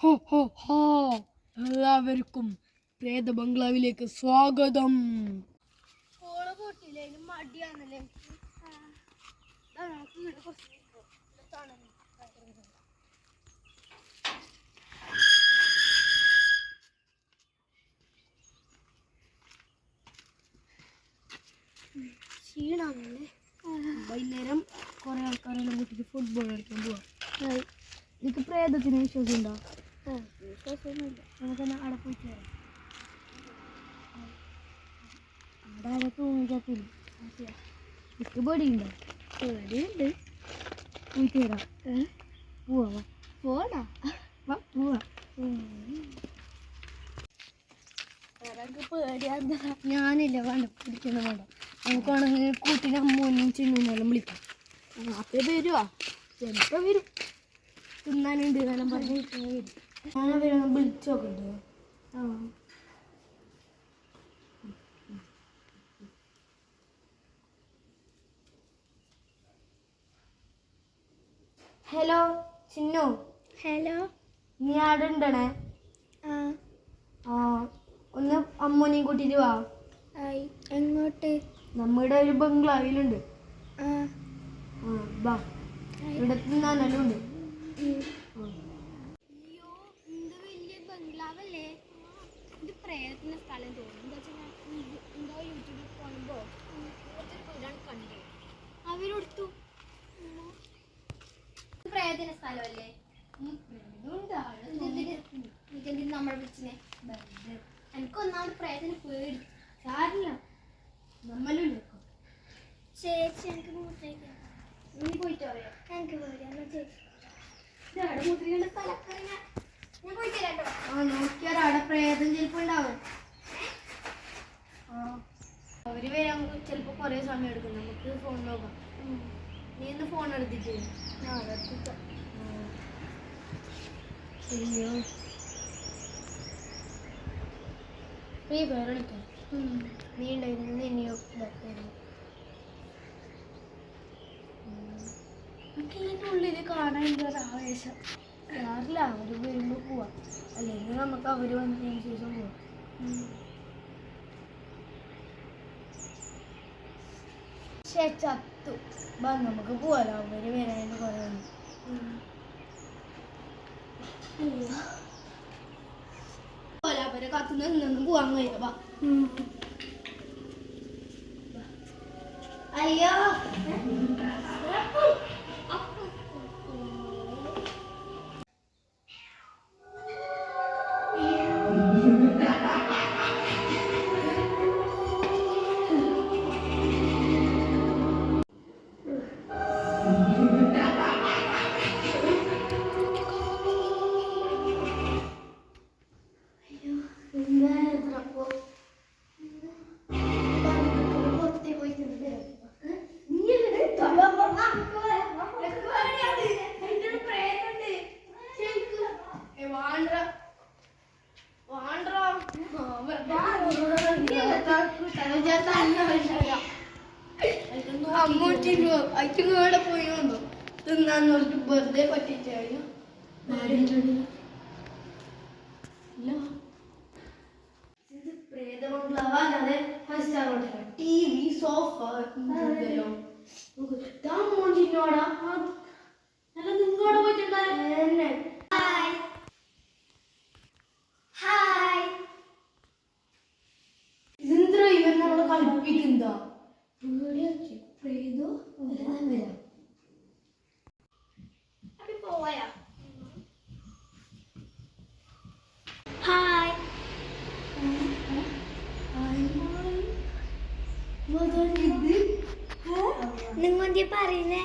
ഹോ ഹോ ഹോ എല്ലാവർക്കും പ്രേത ബംഗ്ലാവിലേക്ക് സ്വാഗതം. മടിയാണല്ലേ. ക്ഷീണാണല്ലേ. വൈകുന്നേരം കുറെ ആൾക്കാരെല്ലാം കൂട്ടിട്ട് ഫുട്ബോൾ കളിക്കാൻ പോവാം. എനിക്ക് പ്രേതത്തിന് വിശ്വാസം ഉണ്ടോ? വിശ്വാസമൊന്നുമില്ല. നമുക്കെന്നാ അവിടെ പോയിട്ട് വരാം. അവിടെ തൂങ്ങിക്കത്തില്ല. എനിക്ക് പേടിയുണ്ടോ? പേടിയുണ്ട്. പോയിട്ട് വരാം. പോവാ പോടാ. പോവാ. പേടിയാ. ഞാനില്ല, വേണ്ട, പിടിക്കുന്ന വേണ്ട. നമുക്കാണെങ്കിൽ കൂട്ടിന് അമ്മൂനും ചിന്നൂന്നെല്ലാം വിളിക്കാം. അപ്പേ വരുവാ. ചിലപ്പോൾ വരും. തിന്നാനുണ്ട് എന്നെല്ലാം പറഞ്ഞ് വരും. ഞാനവരൊന്ന് വിളിച്ചു നോക്കണ്ടോ? ഹലോ ചിന്നു. ഹലോ. നീ ആടെ ഉണ്ടണേ? ഒന്ന് അമ്മൂനെയും കൂട്ടിട്ട് വാ. എങ്ങോട്ട്? നമ്മുടെ ഒരു ബംഗ്ലാവിലുണ്ട്. വാ, ഇവിടെ തിന്നാനെല്ലാം ഉണ്ട്. അയ്യോ, എന്ത് വലിയ ബംഗ്ലാവല്ലേ. ഇത് പ്രേതത്തിന്റെ സ്ഥലം തോന്നുന്നു. എന്താ വെച്ചാൽ എന്തോ യൂട്യൂബിൽ കാണുമ്പോ വീടാണ് കണ്ടത്. അവരെടുത്തു. പ്രേതത്തിന്റെ സ്ഥലമല്ലേ. നമ്മളെ വിളിച്ചിനെ. എനിക്കൊന്നാമത് പ്രേതത്തിന് പേടി. സാരില്ല, നമ്മളും ചേച്ചി എനിക്ക് മൂത്രയ്ക്കാം. നീ പോയിട്ട് പറയാം. എനിക്ക് പേടിയാ. ചേച്ചി മൂത്രിക്കേണ്ട സ്ഥലമൊക്കെ ഞാൻ പോയിട്ട് കേട്ടോ. നോക്കിയാൽ അവിടെ പ്രേതം ചിലപ്പോൾ ഉണ്ടാവും. അവര് വരാൻ ചിലപ്പോൾ കുറേ സമയം എടുക്കും. നമുക്ക് ഫോൺ നോക്കാം. നീ ഒന്ന് ഫോൺ എടുത്തിട്ട് അയ്യോ ഫ്രീ ഫയർ കളിക്കാം. നീ ഉണ്ടായിരുന്നു ഇനിയോ ഇതായിരുന്നു. എനിക്ക് ഇതിൻ്റെ ഉള്ളിൽ കാണാൻ ഒരു ആവേശം. സാറില്ല, അവർ വരുമ്പോൾ പോവാം. അല്ലെങ്കിൽ നമുക്ക് അവർ വന്നതിന് ശേഷം പോവാം. ചത്തു. ബാ, നമുക്ക് പോവാലോ. അവര് വരാൻ കുറേ അവരെ കത്തുന്ന നിന്നൊന്നും പോവാൻ കഴിയാ. അയ്യോ, അച്ഛനോടെ പോയി വന്നു തിന്നാന്ന് പറഞ്ഞിട്ട് വെറുതെ പറ്റിച്ചായിരുന്നു. ഇത് പ്രേതമംഗ്ലാവാതെ 5 സ്റ്റാർ ഹോട്ടൽ. TV, സോഫ, മോഞ്ചിനോടാ നല്ല നിങ്ങോടെ പോയിട്ടുണ്ടായി. ഇതെന്താ ഇവർ നമ്മളെ കളിപ്പിക്കുന്നതാ? പ്രേതോ വരാം. പോയാ. ഹായ്. നിങ്ങ പറയുന്നേ?